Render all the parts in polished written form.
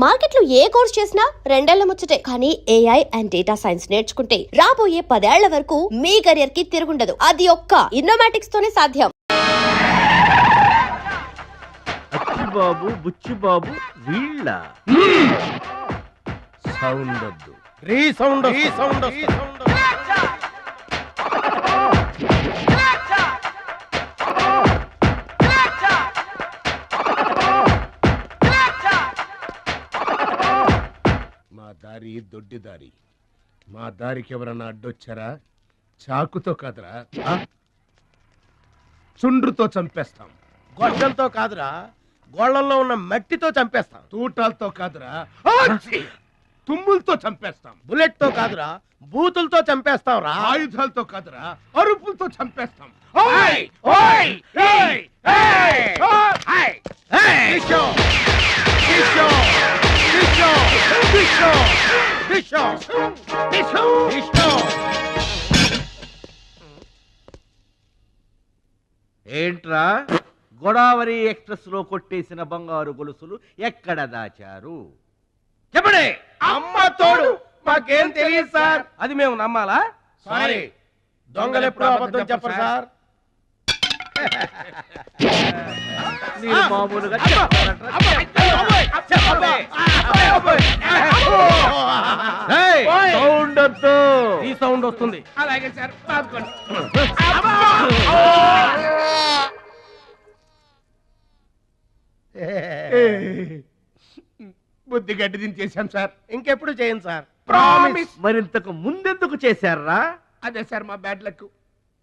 మార్కెట్లో ఏ కోర్స్ చేసినా రెండేళ్ల ముచ్చటే. కానీ ఏఐ అండ్ డేటా సైన్స్ నేర్చుకుంటే రాబోయే 10 ఏళ్ల వరకు మీ కెరియర్ కి తిరుగుండదు. అది ఒక్క ఇన్నోమాటిక్స్ తోనే సాధ్యం. బాబు బుచ్చి బాబు వీళ్ళ సౌండ్ వద్దు. మా దారి దొడ్డి దారి. మా దారికి ఎవరన్నా అడ్డొచ్చారా చాకుతో కాదురా చుండ్రుతో చంపేస్తాం. గొడ్డలతో కాదురా, గోళ్లలో ఉన్న మట్టితో చంపేస్తాం. తూటాలతో కాదురా తుమ్ములతో చంపేస్తాం. బుల్లెట్ తో కాదురా, బూతులతో చంపేస్తాం రా. ఆయుధాలతో కాదురా అరుపులతో చంపేస్తాం. ఏంట్రా గోదావరి ఎక్స్ప్రెస్ లో కొట్టేసిన బంగారు గొలుసులు ఎక్కడ దాచారు? చెప్పండి. అమ్మ తోడు మాకేం తెలియదు సార్. అది మేము నమ్మాలా? సారీ, దొంగలు ఎప్పుడు అబద్ధం చెప్పరు సార్. మీరు మామూలుగా సౌండ్ వద్దు. ఈ సౌండ్ వస్తుంది. అలాగే సార్. బుద్ధి గడ్డి దించేశాం సార్. ఇంకెప్పుడు చేయండి సార్. ప్రామిస్. మరింతకు ముందెందుకు చేశారా? అదే సార్ మా బ్యాడ్ లక్.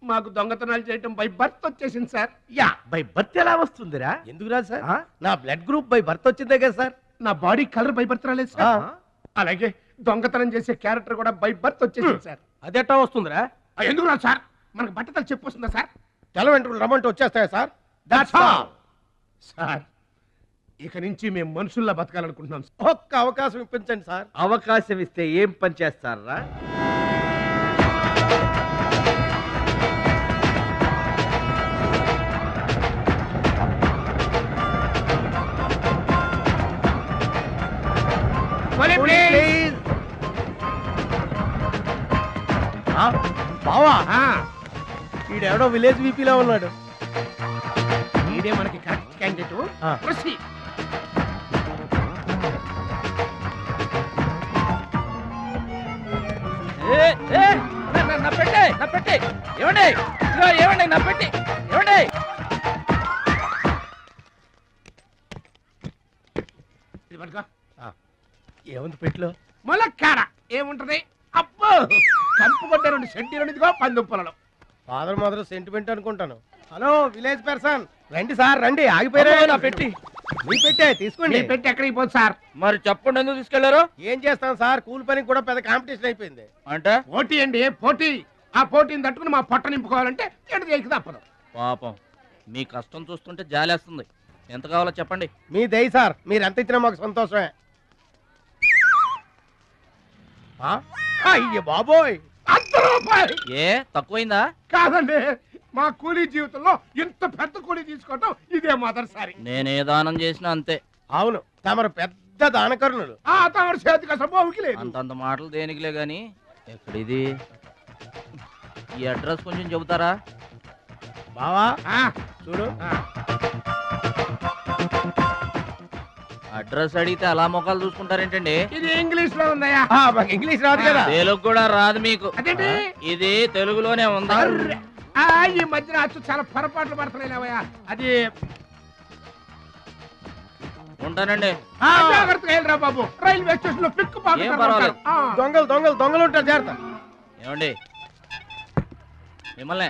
మాకు దొంగతనాలు చేయటం బై బర్త్ వచ్చేసింది సార్. యా, బై బర్త్ ఎలా వస్తుందిరా? ఎందుకు రాదు సార్? నా బ్లడ్ గ్రూప్ బై బర్త్ వచ్చిందే కదా సార్. నా బాడీ కలర్ బై బర్త్ రాలేదు సార్. అలాగే దొంగతనం చేసే క్యారెక్టర్ కూడా బై బర్త్ వచ్చేసింది సార్. అదెట్టా వస్తుందిరా? ఎందుకు రాదు సార్? మనకు బట్టతలు చెప్పు వస్తుందా సార్? తెల వెంట్రులు రమ్మంటే వచ్చేస్తాయా సార్? That's all sir. ఇక నుంచి మేము మనుషుల్లా బతకాలనుకుంటున్నాం. ఒక్క అవకాశం ఇప్పించండి సార్. అవకాశం ఇస్తే ఏం పని చేస్తారా? బావా, ఈడెవడో విలేజ్ వీపీలో ఉన్నాడు. ఇదే మనకి కరెక్ట్ క్యాండిడేట్. ప్రొసీడ్. ఏముంది పెట్లో? మొలక్కాడ ఏముంటది? అబ్బో, కంపుకొట్ట 2 సెంటీలు పందుంపలలో. ఫాదర్ మదర్ సెంటిమెంట్ అనుకుంటాను. హలో విలేజ్ పర్సన్, రండి సార్ రండి. ఆగిపోయారా? నా పెట్టి మీ పెట్టే తీసుకోండి. పెట్టి ఎక్కడికి పోదు సార్? మరి చెప్పండి, ఎందుకు తీసుకెళ్లారు? ఏం చేస్తాం సార్, కూలి పనికి కూడా పెద్ద కాంపిటీషన్ అయిపోయింది. అంటే పోటీ అండి, పోటీ. ఆ పోటీని తట్టుకుని మా పొట్ట నింపుకోవాలంటే ఎటు చేయక తప్పదు. పాపం, మీ కష్టం చూస్తుంటే జాలేస్తుంది. ఎంత కావాలో చెప్పండి. మీ దయ సార్, మీరు ఎంత ఇచ్చినా మాకు సంతోషమే. అయ్య బాబోయ్, ₹100. ఏ తక్కువైందా? కాదండి, మా కూలీ జీవితంలో ఇంత పెద్ద కూలీ తీసుకోవటం ఇదే మొదటిసారి. నేనే దానం చేసినా అంతే. అవును, తమరు పెద్ద దానకరుణులు. తమరి చేతికి అసలు లేదు. అంతంత మాటలు దేనికిలే గాని, ఎక్కడిది? ఈ అడ్రస్ కొంచెం చెబుతారా? బావా చూడు. అడ్రస్ అడిగితే అలా మొక్కలు చూసుకుంటారేంటండి? ఇది ఇంగ్లీష్ లో ఉందయ్యా. మాకు ఇంగ్లీష్ రాదు కదా. తెలుగు కూడా రాదు మీకు? అదేంటి? ఇది తెలుగులోనే ఉంది. ఈ మధ్యన అచ్చు చాలా పొరపాట్లు పడుతున్నాయిలేవయ్యా. అది ఉంటానండి. జాగ్రత్తగా వెళ్ళరా బాబు. రైల్వే స్టేషన్ లో పిక్ ఏం పర్వాలేదు. దొంగలు దొంగలు దొంగలు ఉంటారు, జాగ్రత్త. ఏమండి మిమ్మల్ని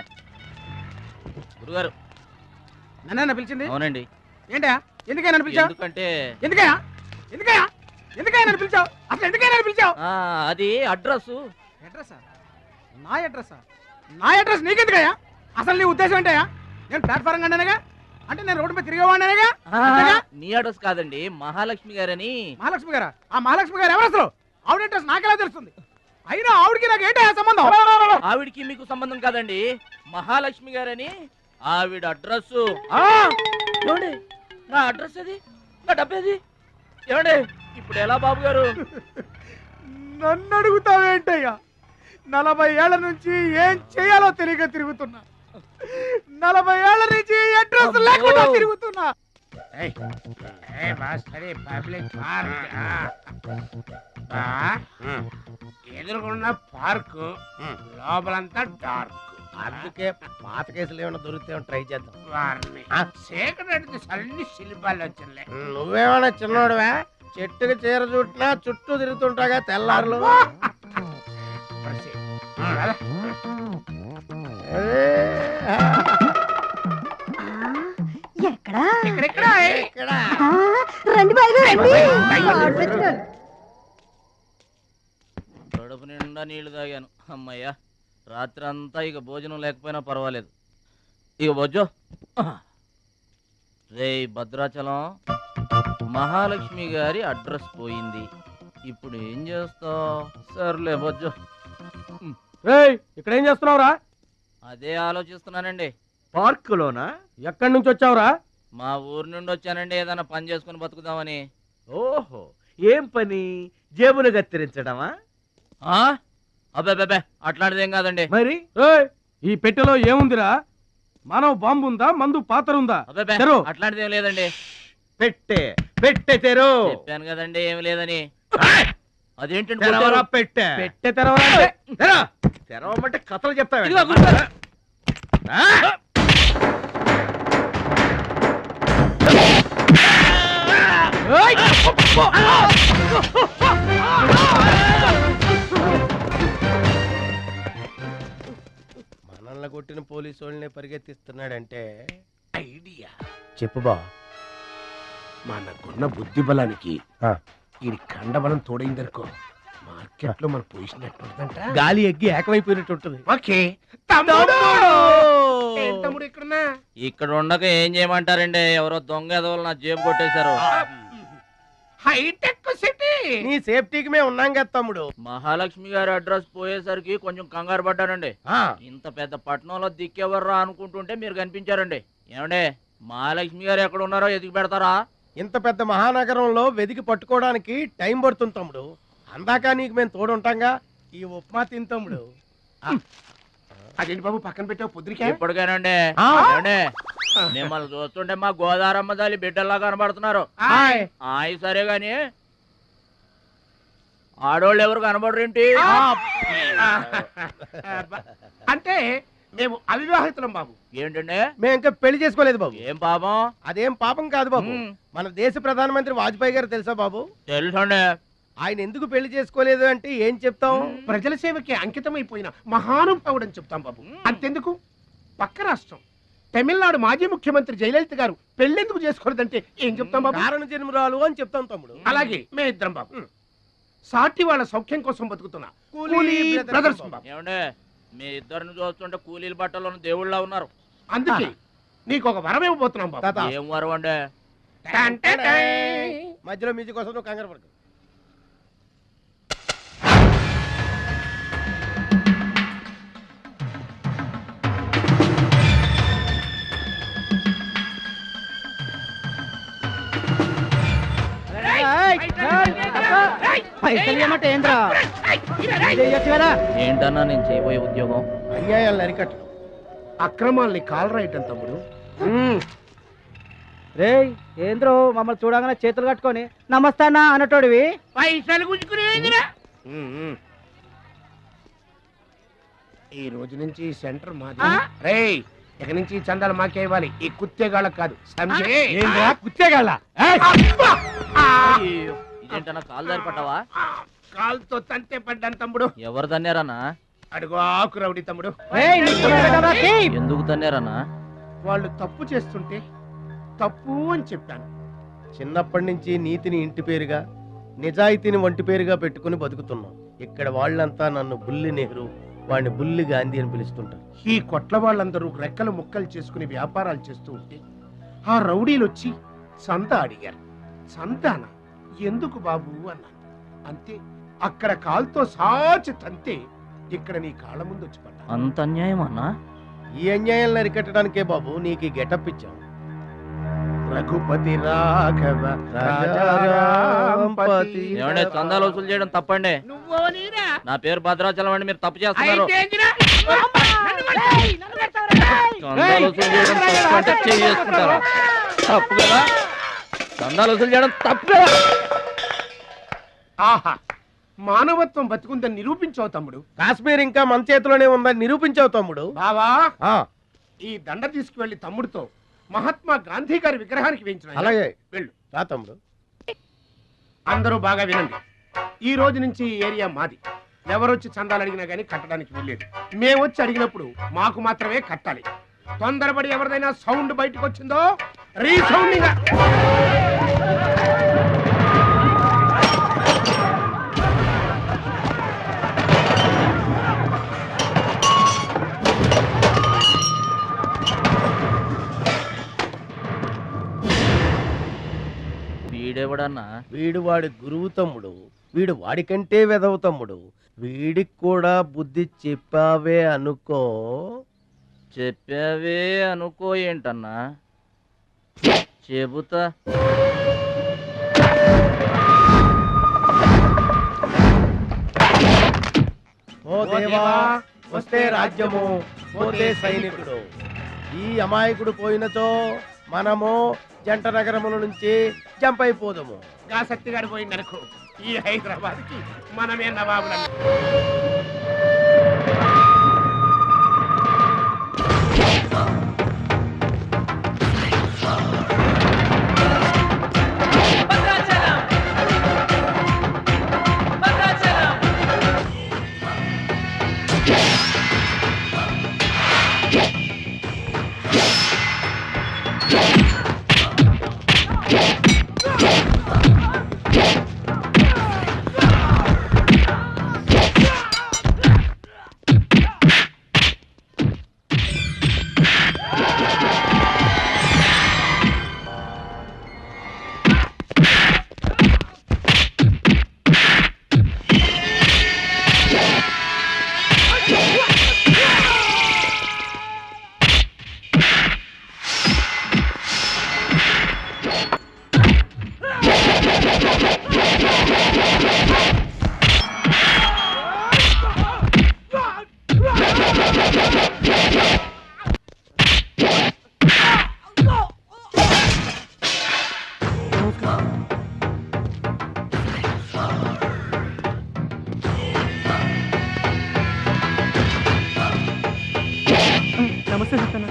గురుగారు నన్న పిలిచింది? అవునండి. ఏంటా? ఎందుకైనా పిలిచావు? ఎందుకంటే ఎందుకయ్యా? ఎందుకయ్యా? ఎందుకైనా పిలిచావు? అసలు ఎందుకైనా పిలిచావు? అది అడ్రస్. అడ్రస్సా? నా అడ్రస్సా? నా అడ్రస్ నీకెందుకయ్యా? అసలు నీ ఉద్దేశం ఏంటయ్యా? నేను ప్లాట్ఫారం కండానగా, అంటే నేను రోడ్డు మీద తిరిగేవాడినగా. నీ అడ్రస్ కాదండి, మహాలక్ష్మి గారని. మహాలక్ష్మి గారా? ఆ మహాలక్ష్మి గారు ఎవరు అసలు? ఆవిడ అడ్రస్ నాకెలా తెలుస్తుంది? అయినా ఆవిడకి నాకు ఏంటయ్యా సంబంధం? ఆవిడికి మీకు సంబంధం కాదండి, మహాలక్ష్మి గారని ఆవిడ అడ్రస్. ఏమండి, నా అడ్రస్ అది, నా డబ్బేది? ఏమండి ఇప్పుడు ఎలా బాబు గారు? నన్ను అడుగుతావేంటయ్యా? 40 ఏళ్ల నుంచి ఏం చేయాలో తెలియక తిరుగుతున్నా. 40 ఏళ్ల నుంచి అడ్రస్ లేకుండా తిరుగుతున్నా. ఎదురుకున్న పార్కు లోపలంతా డార్క్. అందుకే పాత కేసులు ఏమైనా దొరికితే ట్రై చేద్దాం. సేకరెడ్డి అన్ని శిల్పాలు వచ్చింది. నువ్వేమైనా చిన్నోడువా? చెట్టుకి చీర చుట్టినా చుట్టూ తిరుగుతుంటాగా తెల్లారులు. కడుపు నిండా నీళ్లు తాగాను. అమ్మయ్యా, రాత్రి అంతా ఇక భోజనం లేకపోయినా పర్వాలేదు. ఇక బొజ్జో. రే భద్రాచలం, మహాలక్ష్మి గారి అడ్రస్ పోయింది. ఇప్పుడు ఏం చేస్తావు? సర్లే బొజ్జో. ఇక్కడ ఏం చేస్తున్నావురా? అదే ఆలోచిస్తున్నానండి. పార్కులోనా? ఎక్కడి నుంచి వచ్చావురా? మా ఊరు నుండి వచ్చానండి, ఏదైనా పని చేసుకుని బతుకుదామని. ఓహో, ఏం పని? జేబులు కత్తిరించడమా? అబ్బాబే, అట్లాంటిదేం కాదండి. మరి ఈ పెట్టెలో ఏముందిరా? మానవ బాంబు ఉందా? మందు పాత్ర ఉందా? అబ్బాబే, అట్లాంటిదేం లేదండి. పెట్టే తెరు. చెప్పాను కదండి ఏమి లేదని. అదేంటండి తెరవరా పెట్టే? పెట్టె తెరవరా? తెరవమంటే కథలు చెప్తావా? ఇదిగో గురుగారు. మనల్ని కొట్టిన పోలీసు వాళ్ళని పరిగెత్తిస్తున్నాడంటే ఐడియా చెప్పు బా. మనకున్న బుద్ధి బలానికి ఈ కండబలం తోడైందనుకో, మార్కెట్ లో మన పొజిషన్ ఎట్టుందంట. గాలి ఎగ్గి ఏకమైపోయినట్టు ఉంటుంది. ఓకే తమ్ముడు ఇక్కడున్నా. ఇక్కడ ఉండక ఏం చేయమంటారండి? ఎవరో దొంగ ఎదవలు నా జేబు కొట్టేశారు. హైటెక్ సిటీ. నీ సేఫ్టీకి మేము ఉన్నాం కదా తమ్ముడు. మహాలక్ష్మి గారి అడ్రస్ పోయేసరికి కొంచెం కంగారు పడ్డానండి. ఇంత పెద్ద పట్టణంలో దిక్కెవర్రా అనుకుంటుంటే మీరు కనిపించారండి. ఏమండే, మహాలక్ష్మి గారు ఎక్కడ ఉన్నారో ఎదిగి పెడతారా? ఇంత పెద్ద మహానగరంలో వెతికి పట్టుకోవడానికి టైం పడుతుంది తమ్ముడు. అందాక నీకు మేము తోడుంటాంగా. ఈ ఉప్మా తిని తమ్ముడు. అదేంటి బాబు పక్కన పెట్టావు పొద్దురికే? ఇప్పటికేనండి. మిమ్మల్ని చూస్తుంటే మా గోదారమ్మ తల్లి బిడ్డల్లా కనబడుతున్నారు. ఆయి సరే గాని ఆడోళ్ళు ఎవరు కనబడరేంటి? అంటే మేము అవివాహితులం బాబు. ఏంటండి? మేము ఇంకా పెళ్లి చేసుకోలేదు బాబు. ఏం పాపం? అదేం పాపం కాదు బాబు. మన దేశ ప్రధానమంత్రి వాజ్పేయి గారు తెలుసా బాబు? తెలుసండి. ఆయన ఎందుకు పెళ్లి చేసుకోలేదు అంటే ఏం చెప్తాం? ప్రజల సేవకి అంకితమైపోయిన మహానుభావుడని చెప్తాం బాబు. అంతెందుకు, పక్క రాష్ట్రం తమిళనాడు మాజీ ముఖ్యమంత్రి జయలలిత గారు పెళ్ళెందుకు చేసుకోలేదంటే ఏం చెప్తాం బాబు? కారణ జన్మరాలు అని చెప్తాం తమ్ముడు. అలాగే మే ఇద్దరం బాబు సాటి వాళ్ళ సౌఖ్యం కోసం బతుకుతున్నా కూలీ బ్రదర్స్ బాబు. ఏమండే, మీ ఇద్దరిని చూస్తుంటే కూలీల బట్టలో దేవుళ్ళ ఉన్నారు. అందుకే నీకు ఒక వరం ఇవ్వబోతున్నాం బాబు. తాత, ఏం వరం అండి? మధ్యలో మ్యూజిక్ కోసం నువ్వు కంగారు పడకు. ఏంటన్నా నేను చేయబోయే ఉద్యోగం? అన్యాయాలను అరికట్టడం, అక్రమాల్ని కాలరాయటం తమ్ముడు. రే ఏంద్రో మమ్మల్ని చూడగానే చేతులు కట్టుకొని నమస్తానా అన్నటోడివి. పైసలు గుంజుకునే ఈ రోజు నుంచి సెంటర్ మాది. రేయ్, ఇక నుంచి చందాలు మాకే ఇవ్వాలి, ఈ కుత్తేగాళ్ళకి కాదు. కుత్తేగాళ్ళ ఇదేంటన్నా కాలు దారి పడ్డావా? కాలుతో తంతే పడ్డాను తమ్ముడు. ఎవరు తన్నారన్నా? అడుగు ఆకు రౌడీ తమ్ముడు. ఎందుకు తన్నారన్నా? వాళ్ళు తప్పు చేస్తుంటే తప్పు అని చెప్పాను. చిన్నప్పటి నుంచి నీతిని ఇంటి పేరుగా, నిజాయితీని వంటి పేరుగా పెట్టుకుని బతుకుతున్నాం. ఇక్కడ వాళ్ళంతా నన్ను బుల్లి నెహ్రూ, వాడిని బుల్లి గాంధీ అని పిలుస్తుంటారు. ఈ కొట్ల వాళ్ళందరూ రెక్కలు ముక్కలు చేసుకుని వ్యాపారాలు చేస్తూ ఉంటే ఆ రౌడీలు వచ్చి సంత అడిగారు. సంతాన ఎందుకు బాబు అన్నాను. అంతే, అక్కడ కాలుతో సాచి తంతే ఇక్కడ నీ కాళ్ళ ముందు వచ్చి పడ్డా. అంత అన్యాయం అన్నా? ఈ అన్యాయాలను అరికట్టడానికే బాబు నీకు ఈ గెటప్ ఇచ్చాం. రఘుపతి రాఘవ రాజారాంపతి. ఏమండి చందాలు వసూలు చేయడం తప్పండి. నా పేరు భద్రాచలం అండి, మీరు తప్పు చేస్తున్నారు. చందాలు వసూలు చేయడం తప్పు అంటే చేసుకుంటారా? తప్పు కదా, చందాలు వసూలు చేయడం తప్పు కదా. ఆహా, మానవత్వం బతుకుందని నిరూపించావు తమ్ముడు. కాశ్మీర్ ఇంకా మన చేతిలోనే ఉందని నిరూపించావు తమ్ముడు. బావా, ఈ దండ తీసుకువెళ్లి తమ్ముడితో మహాత్మా గాంధీ గారి విగ్రహానికి వేయించిన. అలాగే వెళ్ళు. రా తమ్ముడు. అందరూ బాగా వినండి. ఈ రోజు నుంచి ఈ ఏరియా మాది. ఎవరొచ్చి చందాలు అడిగినా గానీ కట్టడానికి వీల్లేదు. మేమొచ్చి అడిగినప్పుడు మాకు మాత్రమే కట్టాలి. తొందరపడి ఎవరిదైనా సౌండ్ బయటకు వచ్చిందో రీసౌండింగ్. వీడెవడన్నా? వీడు వాడి గురువు తమ్ముడు. వీడు వాడికంటే వెదవ తమ్ముడు. వీడికి కూడా బుద్ధి చెప్పావే అనుకో. చెప్పావే అనుకో ఏంటన్నా? చెబుతా. ఓ దేవా, వస్తే రాజ్యము, పోతే సైనికుడు. ఈ అమాయకుడు పోయినచో మనము జంట నగరముల నుంచి జంప్ అయిపోదాము. గా శక్తిగాడు పోయిందనుకో, ఈ హైదరాబాద్ కి మనమే నవాబులను. నమస్తే సత్తన్న.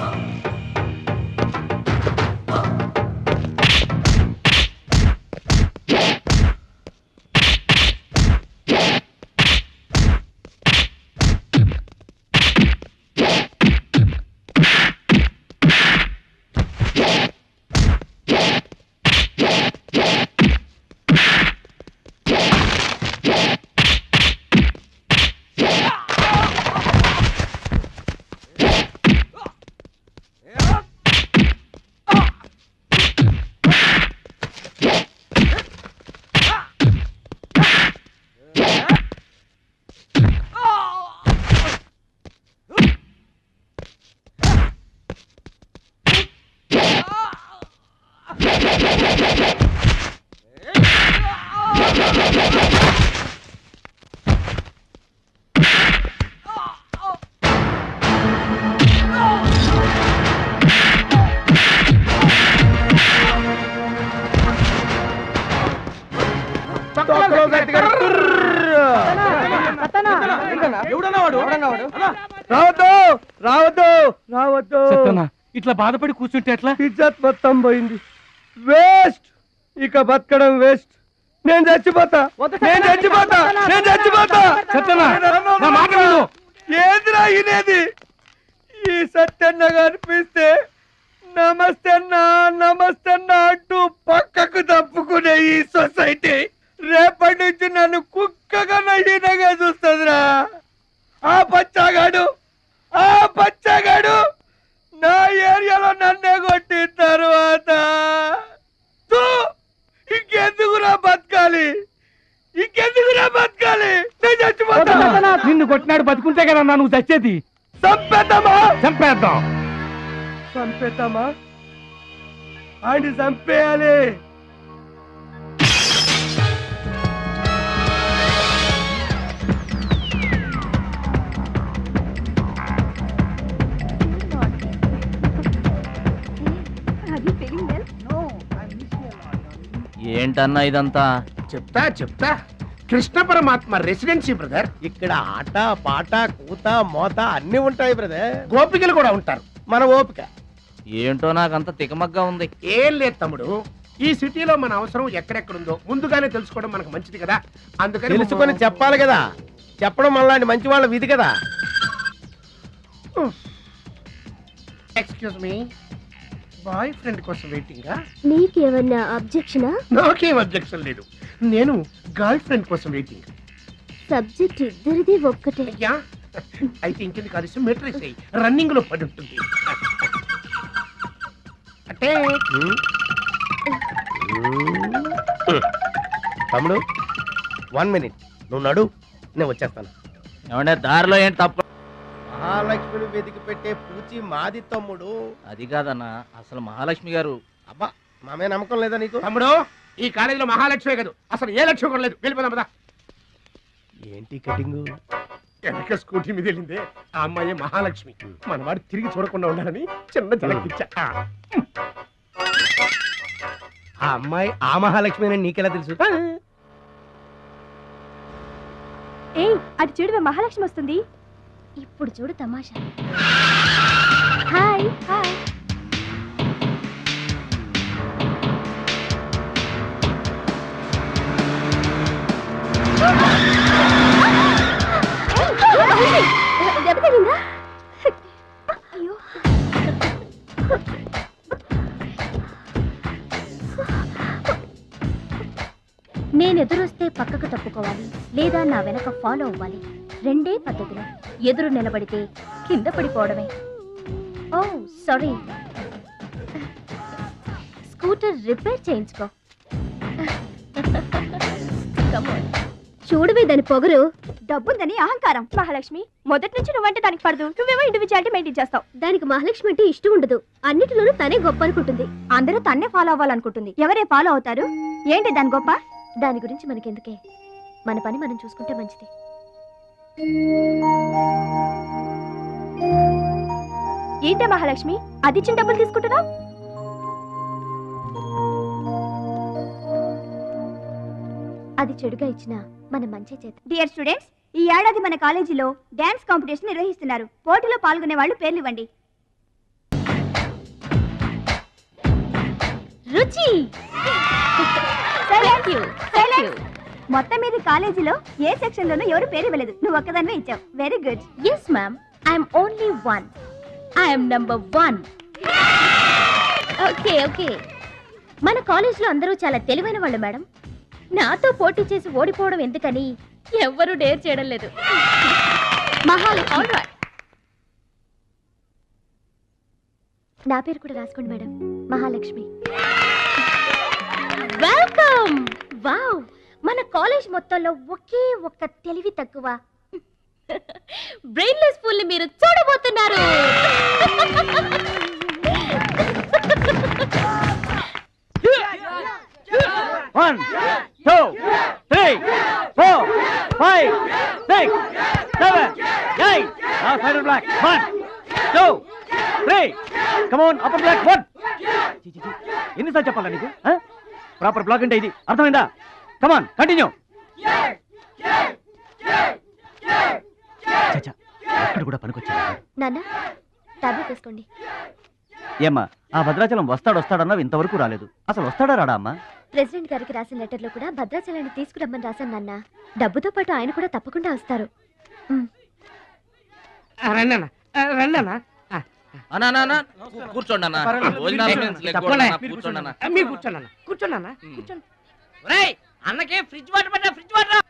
రావద్దు రావద్దు రావద్దు. ఇట్లా బాధపడి కూర్చుంటే ఎట్లా? ఇజ్జత్ మొత్తం పోయింది. వేస్ట్, ఇక బతకడం వేస్ట్. నేను చచ్చిపోతా, నేను చచ్చిపోతా, నేను చచ్చిపోతా. ఏంద్రా ఇనేది? ఈ సత్యన్న కనిపిస్తే నమస్తే అన్నా నమస్తే అన్నా అంటూ పక్కకు తప్పుకునే ఈ సొసైటీ రేపటి నుంచి నన్ను కుక్కగా నయ్యనగా చూస్తుందిరా. ఆ పచ్చాగాడు నా ఏరియాలో నన్నే కొట్టిన తర్వాత ఇంకెందుకురా బతకాలి, ఇంకెందుకురా బతకాలి? నేను చచ్చిపోతా. నిన్ను కొట్టినాడు బతుకుంటే కదా నువ్వు చచ్చేది. చంపేద్దామా? చంపేద్దాం. చంపేద్దామా? ఆయన చంపేయాలి. ఏంటన్నా ఇదంతా? చెప్తా చెప్తా. కృష్ణ పరమాత్మ రెసిడెన్సీ బ్రదర్. ఇక్కడ ఆట పాట కూత మోత అన్ని ఉంటాయి బ్రదర్. గోపికలు కూడా ఉంటారు. మన ఓపిక ఏంటో నాకంత తికమగ్గా ఉంది. ఏం లేదు తమ్ముడు, ఈ సిటీలో మన అవసరం ఎక్కడెక్కడుందో ముందుగానే తెలుసుకోవడం మనకు మంచిది కదా. అందుకని తెలుసుకొని చెప్పాలి కదా. చెప్పడం మనలాంటి మంచి వాళ్ళ విధి కదా. ఎక్స్క్యూజ్ మీ, బాయ్ ఫ్రెండ్ కోసం వెయిటింగా? నీకేమన్నా అబ్జెక్షనా? నాకేం అబ్జెక్షన్ లేదు. నేను గర్ల్ ఫ్రెండ్ కోసం వెయిటింగ్. సబ్జెక్ట్ ఇద్దరిది ఒక్కటే. అయ్యా, అయితే ఇంకెందుకు కలిసి మెట్రిక్స్ అయ్యి రన్నింగ్ లో పడి ఉంటుంది. అంటే తమ్ముడు 1 minute నువ్వు నడు, నేను వచ్చేస్తాను. ఏమంటే దారిలో ఏంటి తప్ప? మహాలక్ష్మిని వెతికి పెట్టే పూచి మాది తమ్ముడు. అది కాదన్నా, అసలు మహాలక్ష్మి గారు. అబ్బా మామే నమ్మకం లేదా నీకు? తమ్ముడు, ఈ కాలేజీలో మహాలక్ష్మే కాదు, అసలు ఏ లక్ష్యం కూడా లేదు. వెళ్ళిపోదాం పదా. ఏంటి కటింగ్? వెనక స్కూటీ మీద వెళ్ళిందే ఆ అమ్మాయి మహాలక్ష్మి. మనవాడు తిరిగి చూడకుండా ఉండాలని చిన్న జలకిచ్చా. ఆ అమ్మాయి ఆ మహాలక్ష్మి అని నీకెలా తెలుసు? ఏయ్, అది చూడు, మహాలక్ష్మి వస్తుంది. ఇప్పుడు చూడు తమాషా. Hi hi. దెబ్బ తగిలిందా? అయ్యో. నేను ఎదురొస్తే పక్కకు తప్పుకోవాలి, లేదా నా వెనక ఫాలో అవ్వాలి. రెండే పద్ధతులు. ఎదురు నిలబడితే కింద పడిపోవడమే. ఓ సారీ, స్కూటర్ రిపేర్ చేయించుకో. చూడవే దాని పొగరు. డబ్బుందని అహంకారం. మహాలక్ష్మి, మొదటి నుంచి నువ్వంటే దానికి పడదు. నువ్వేమో ఇండివిజువాలిటీ మెయింటైన్ చేస్తావు. దానికి మహాలక్ష్మి అంటే ఇష్టం ఉండదు. అన్నిటిలోనూ తనే గొప్ప అనుకుంటుంది. అందరూ తన్నే ఫాలో అవ్వాలనుకుంటుంది. ఎవరే ఫాలో అవుతారు? ఏంటి దాని గొప్ప? దాని గురించి మనకెందుకే, మన పని మనం చూసుకుంటే మంచిది. ఏంటే మహాలక్ష్మి, అది ఇచ్చిన డబ్బులు తీసుకుంటున్నావు? అది చెడుగా ఇచ్చినా మనం మంచి చేత. డియర్ స్టూడెంట్స్, ఈ ఏడాది మన కాలేజీలో డాన్స్ కాంపిటీషన్ నిర్వహిస్తున్నారు. పోటీలో పాల్గొనే వాళ్ళు పేర్లు ఇవ్వండి. రుచి. మొత్తం మీద కాలేజీలో ఏ సెక్షన్ లోనూ ఎవరు పేరు ఇవ్వలేదు. నువ్వు ఒక్కదానివే ఇచ్చావు. Very good. Yes ma'am, I'm only 1. I'm number 1. Okay okay. మన కాలేజీలో అందరూ చాలా తెలివైన వాళ్ళు మేడం. నాతో పోటీ చేసి ఓడిపోవడం ఎందుకని ఎవ్వరూ డేర్ చేయడం లేదు. మహాలక్ష్మి. నా పేరు కూడా రాసుకోండి మేడం, మహాలక్ష్మి. వెల్కమ్. వావ్, మన కాలేజ్ మొత్తంలో ఒకే ఒక్క తెలివి తక్కువ బ్రెయిన్లెస్ ఫుల్ ని మీరు చూడబోతున్నారు. One, 2, 3, 4, 5, 6, 7, 8. Now side black. 1, 2, 3. Come on, upper black. 1. ఎన్నిసార్లు చెప్పాలా నీకు? ప్రాపర్ బ్లాక్ అంటే ఇది, అర్థమైందా? కమాన్ కంటిన్యూ. అక్కడ కూడా పనికొచ్చా నాన్న. టాబ్లెట్ వేసుకోండి. ఏమ్మా, ఆ భద్రాచలం వస్తాడన్నావు, ఇంతవరకు రాలేదు. అసలు వస్తాడా రాడా అమ్మా? ప్రెసిడెంట్ గారికి రాసిన లెటర్ లో కూడా భద్రాచలాన్ని తీసుకురమ్మని రాశాను నాన్న. డబ్బుతో పాటు ఆయన కూడా తప్పకుండా వస్తారు. కూర్చోండి అన్న. అన్నకే ఫ్రిడ్జ్ వాటర్ పడ్డా, ఫ్రిడ్జ్ వాటర్.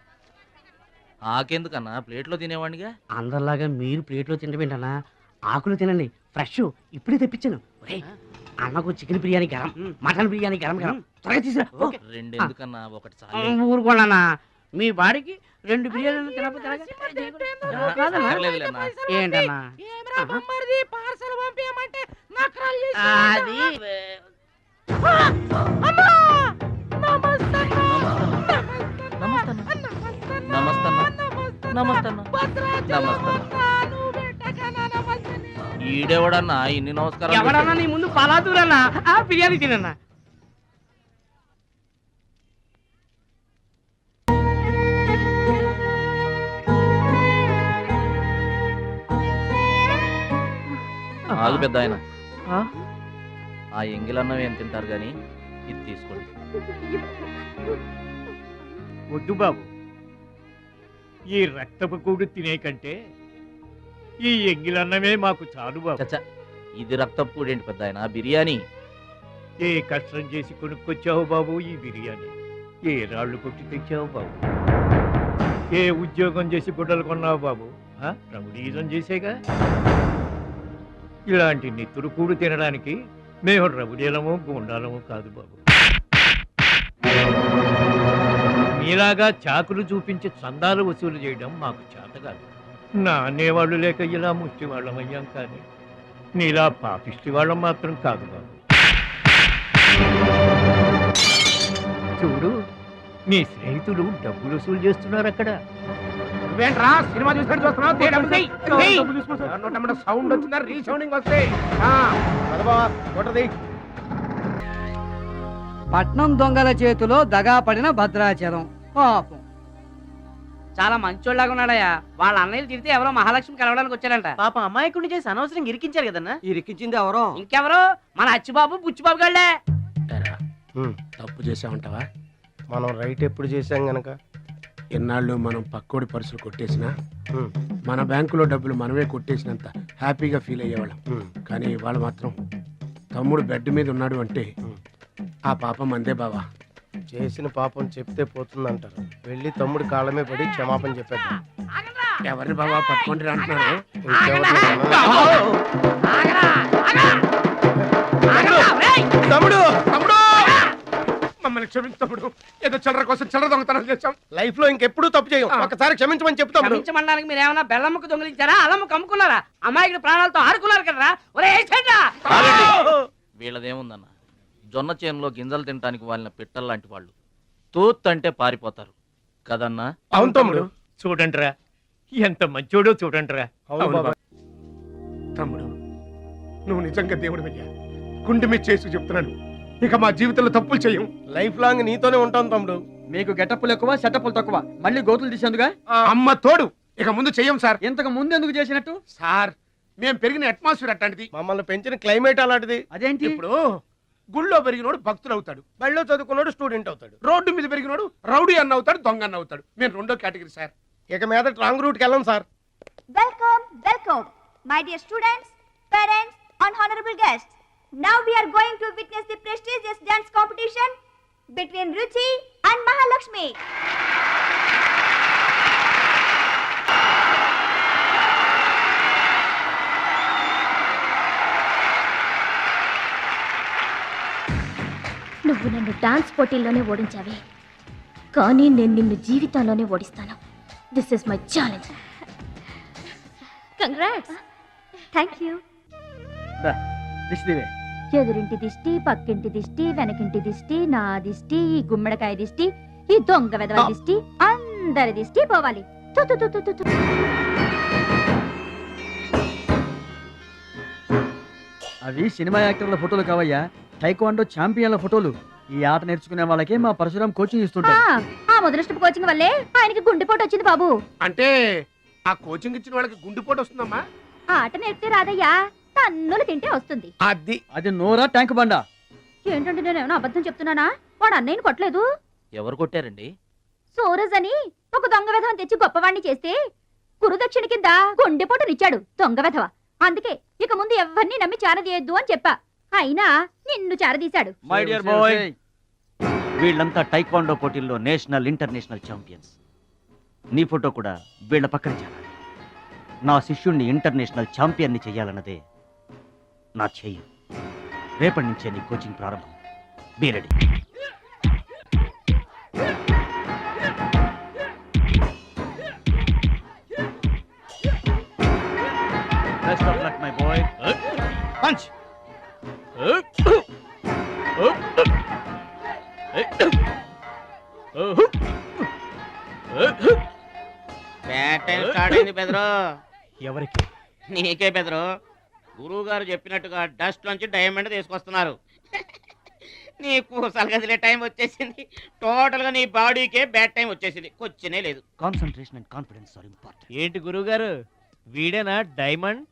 ఆకెందుకన్నా, ప్లేట్లో తినేవాడిగా. అందరిలాగా మీరు ప్లేట్లో తినబెట్టనా? ఆకులు తినండి, ఫ్రెష్ ఇప్పుడే తెప్పించాను. అన్నకు చికెన్ బిర్యానీ గరం, మటన్ బిర్యానీ గరం గరం. త్వరగా తీసురా. రెండు ఎందుకన్నా, ఒకటి చాలు. ఊరుకోండి, మీ బాడీకి 2 బిర్యానీలు తినకపోతే ఏంటన్నా? అది ఈడెవడన్నా ఇన్ని నమస్కారం? ఎవడన్నా నీ ముందు పలాదూరన్నా బిర్యానీ తినన్నా. ఆగు పెద్ద ఆయన, ఆ ఎంగిలన్నం ఏం తింటారు గాని ఇది తీసుకోండి. వద్దు బాబు, ఈ రక్తపు కూడు తినే కంటే ఈ ఎంగిలన్నమే మాకు చాలు బాబు. చచ్చా, ఇది రక్తపు కూడేంటి పెద్ద ఆయన, బిర్యానీ. ఏ కష్టం చేసి కొనుక్కొచ్చావు బాబు ఈ బిర్యానీ? ఏ రాళ్ళు కొట్టి తెచ్చావు బాబు? ఏ ఉద్యోగం చేసి గుడ్డలు కొన్నావు బాబు? రౌడీజం చేసేగా. ఇలాంటి నెత్తురు కూడు తినడానికి మేము రౌడీలము గుండాలము కాదు బాబు. మీలాగా చాకులు చూపించి చందాలు వసూలు చేయడం మాకు చేత కాదు. నా అనేవాళ్ళు లేక ఇలా ముష్టి వాళ్ళం అయ్యాం, కానీ నీలా పాపిష్టి వాళ్ళం మాత్రం కాదు బాబు. చూడు, నీ స్నేహితులు డబ్బులు వసూలు చేస్తున్నారు అక్కడ. నువ్వేంట్రా సినిమా చూసినట్టు చూస్తున్నావు? సౌండ్ వచ్చిందా? రీసౌండింగ్ వస్తే పట్నం దొంగల చేతిలో దగా పడిన భద్రాచలం పాపం. చాలా మంచోళ్ళగా ఉన్నాడయ్యా. వాళ్ళ అన్నయ్యలు తిరిగితే ఎవరో మహాలక్ష్మి కలవడానికి వచ్చారంట. పాపం అమాయకుడిని చేసి అనవసరం ఇరికించారు కదన్నా. ఇరికించింది ఎవరో? ఇంకెవరు? మన అచ్చిబాబు బుచ్చిబాబు గళ్ళే. తప్పు చేసామంటావా? మనం రైట్ ఎప్పుడు చేసాం గనక ఎన్నాళ్ళు మనం పక్కోడి పర్సులు కొట్టేసినా మన బ్యాంకులో డబ్బులు మనమే కొట్టేసినంత హ్యాపీగా ఫీల్ అయ్యేవాళ్ళం. కానీ వాళ్ళు మాత్రం తమ్ముడు బెడ్ మీద ఉన్నాడు అంటే ఆ పాపం అందే బావా. చేసిన పాపం చెప్తే పోతుందంటారు. వెళ్ళి తమ్ముడి కాళ్ళమే పడి క్షమాపణ చెప్పేద్దాం. ఎవరిని బావా పట్టుకుంటారు అంటున్నారు? తమ్ముడు తమ్ముడు మమ్మల్ని క్షమించు తమ్ముడు. ఏదో చిల్లర కోసం చిల్లర దొంగతనం చేశాం. లైఫ్ లో ఇంకెప్పుడు తప్పు చేయం. ఒకసారి క్షమించమని చెప్తాం. క్షమించమనడానికి మీరు ఏమన్నా బెల్లమ్మకు దొంగిలించారా? అల్లమ్మకు అమ్ముకున్నారా? అమ్మాయికి ప్రాణాలతో ఆడుకున్నారు కదరా. ఒరే వీళ్ళదేముందన్న, జొన్న చేనులో గింజలు తినడానికి వాళ్ళని పిట్టల్లాంటి వాళ్ళు. తూత్ అంటే పారిపోతారు కదన్నా. అవును తమ్ముడు. చూడండిరా, ఎంత మంచోడో చూడండిరా. తమ్ముడు, నువ్వు నిజంగా దేవుడు అయ్యా. గుండె మీద చేసి చెప్తున్నాను, ఇక మా జీవితంలో తప్పులు చేయం. లైఫ్ లాంగ్ నీతోనే ఉంటాం తమ్ముడు. మీకు గెటప్పులు ఎక్కువ, సెటప్పులు తక్కువ. మళ్ళీ గోతులు తీసేందుగా అమ్మ తోడు. ఇక ముందు చెయ్యం సార్. ఇంతకు ముందు ఎందుకు చేసినట్టు? సార్, మేము పెరిగిన అట్మాస్ఫియర్ అట్లాంటిది. మమ్మల్ని పెంచిన క్లైమేట్ అలాంటిది. అదేంటి? ఇప్పుడు గుళ్ళో పెరిగినోడు భక్తులు అవుతాడు, బళ్ళో చదువుకున్నాడు స్టూడెంట్ అవుతాడు, రోడ్డు మీద పెరిగినోడు రౌడీ అన్న అవుతాడు, దొంగ అన్న అవుతాడు. మేము రెండో కేటగిరీ సార్. ఇక మీద రాంగ్ రూట్కి వెళ్ళం sir. Welcome, welcome, my dear students, parents, and honorable guests. Now we are going to witness the prestigious dance competition between Ruchi and Mahalakshmi. నువ్వు నన్ను డాన్స్ పోటీల్లోనే ఓడించావే, కానీ నేను నిన్ను జీవితంలోనే ఓడిస్తాను. This is my challenge. Congrats. Thank you. ఎదురింటి దిష్టి, పక్కింటి దిష్టి, వెనకింటి దిష్టి, నా దిష్టి, ఈ గుమ్మడికాయ దిష్టి, ఈ దొంగ వెధవ దిష్టి, అందరి దిష్టి పోవాలి. తు తు తు తు తు. అవి సినిమా యాక్టర్ల ఫోటోలు కావయ్యా, టైక్వాండో ఛాంపియన్ల ఫోటోలు. ఈ ఆట నేర్చుకునే వాళ్ళకే మా పరశురాం కోచింగ్ ఇస్తుంటారు. ఆ మొదలష్టపు కోచింగ్ వల్లే ఆయనకి గుండెపోటు వచ్చింది బాబు. అంటే ఆ కోచింగ్ ఇచ్చిన వాళ్ళకి గుండెపోటు వస్తుందమ్మా? ఆట నేర్పితే రాదయ్యా, తన్నులు తింటే వస్తుంది. అది నోరా ట్యాంక్ బండా? ఏంటంటే నేనేమన్నా అబద్ధం చెప్తున్నానా? వాడు అన్నయ్యని కొట్టలేదు. ఎవరు కొట్టారండి? సూరజ్ అని ఒక దొంగ వెధవం తెచ్చి గొప్పవాణ్ణి చేస్తే కురుదక్షిణ కింద గుండెపోటునిచ్చాడు దొంగ వెధవ. అందుకే ఇక ముందు ఎవరిని నమ్మి చారదీయద్దు అని చెప్పా. అయినా నిన్ను చారదీశాడు. మై డియర్ బాయ్, వీళ్ళంతా టైక్వాండో పోటీల్లో నేషనల్ ఇంటర్నేషనల్ ఛాంపియన్స్. నీ ఫోటో కూడా వీళ్ళ పక్కన చేరాలి. నా శిష్యుణ్ణి ఇంటర్నేషనల్ ఛాంపియన్ని చెయ్యాలన్నదే నా ధ్యేయం. రేపటి నుంచే నీ కోచింగ్ ప్రారంభం. Be ready. Best of luck my boy. Punch. Bad time start అయింది బెదరు. ఎవరికి? నీకే బెదరు. గురువు గారు చెప్పినట్టుగా డస్ట్ నుంచి డైమండ్ తీసుకొస్తున్నారు. నీ పూసలు కదిలే టైం వచ్చేసింది. టోటల్ గా నీ బాడీకే బ్యాడ్ టైం వచ్చేసింది. కొచ్చినే లేదు. Concentration and confidence are important. ఏంటి గురువుగారు, వీడేనా డైమండ్?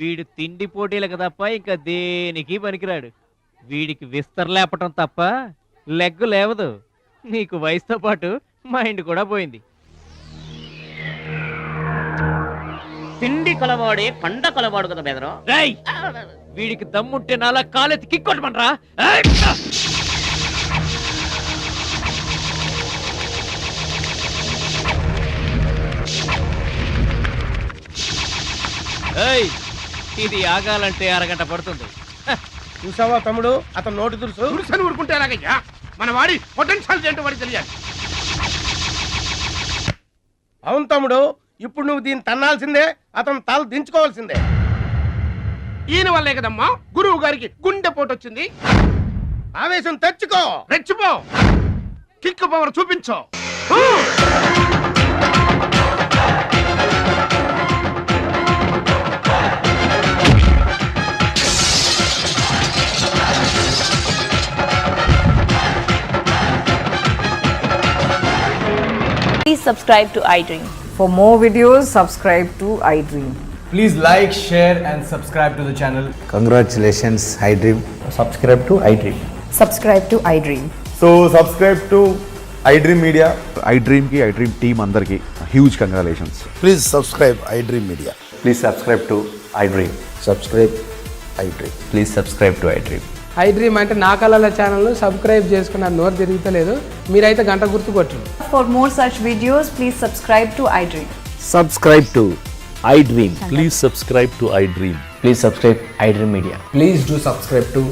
వీడు తిండి పోటీలకు తప్ప ఇంకా దేనికి పనికిరాడు. వీడికి విస్తరలేపటం తప్ప లెగ్గు లేవదు. నీకు వయసుతో పాటు మైండ్ కూడా పోయింది. తిండి కలవాడే కండ కలవాడు కదా బెదరు. రేయ్, వీడికి దమ్ముంటే నాలా కాలెత్తి కిక్కొట్టమనరా? ఏయ్, ఇది ఆగాలంటే అరగంట పడుతుంది. చూసావా తమ్ముడు, అతను నోటి దురుసు. తులసని ఊరుకుంటే ఎలాగయ్యా? మన వాడి పొటెన్షియల్ ఏంటో వాడికి తెలియాలి. అవును తమ్ముడు, ఇప్పుడు నువ్వు దీన్ని తన్నాల్సిందే, అతను తల దించుకోవాల్సిందే. ఈయన వల్లే కదమ్మా గురువు గారికి గుండెపోటు వచ్చింది. ఆవేశం తెచ్చుకో, రెచ్చిపో, కిక్ పవర్ చూపించో. Please subscribe to iDream. For more videos, subscribe to iDream. Please like, share and subscribe to the channel. Congratulations, iDream. Subscribe to iDream. Subscribe to iDream. So subscribe to iDream Media. iDream ki iDream team andarki huge congratulations. Please subscribe iDream Media. Please subscribe to iDream. Subscribe iDream. Please subscribe to iDream. iDream అంటే నా కళల channel subscribe చేసుకున్న నోరు తిరుగుతలేదు. మీరైతే గంట గుర్తు కొట్టండి. For more such videos, please subscribe to iDream. Subscribe to iDream. Please subscribe to iDream. Please subscribe iDream Media. Please do subscribe to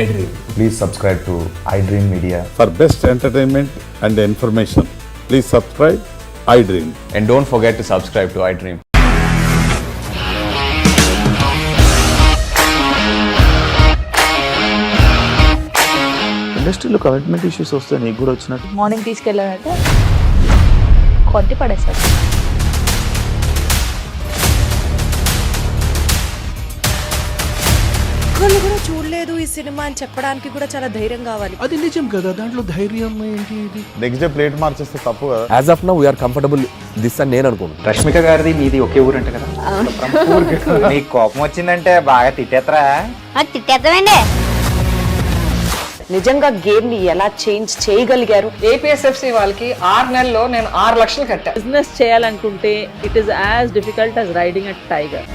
iDream. Please subscribe to iDream Media. For best entertainment and information, please subscribe iDream. And don't forget to subscribe to iDream. ఇండస్ట్రీలో commitment issues వస్తే నీకు కూడా వచ్చినట్టు. Morning తీసుకెళ్ళాలంటే కొట్టి పడేసాడు. వాళ్ళు కూడా చూడలేదు ఈ సినిమా అని చెప్పడానికి కూడా చాలా ధైర్యం కావాలి. అది నిజం కదా, దాంట్లో ధైర్యం ఏంటి? ఇది నెక్స్ట్ డే ప్లేట్ మార్చేస్తే తప్పు కదా. As of now, we are comfortable this అని నేను అనుకుంటున్నాను. రష్మిక గారిది మీది ఒకే ఊరంట కదా. నీకు కోపం వచ్చిందంటే బాగా తిట్టేత్తరా? తిట్టేద్దామండి. నిజంగా గేమ్ ని ఎలా చేంజ్ చేయగలిగారు? ఏపీఎస్ఎఫ్సి వాళ్ళకి 6 నెలల్లో నేను 6 లక్షలు కట్టా. బిజినెస్ చేయాలనుకుంటే it is as difficult as riding a tiger.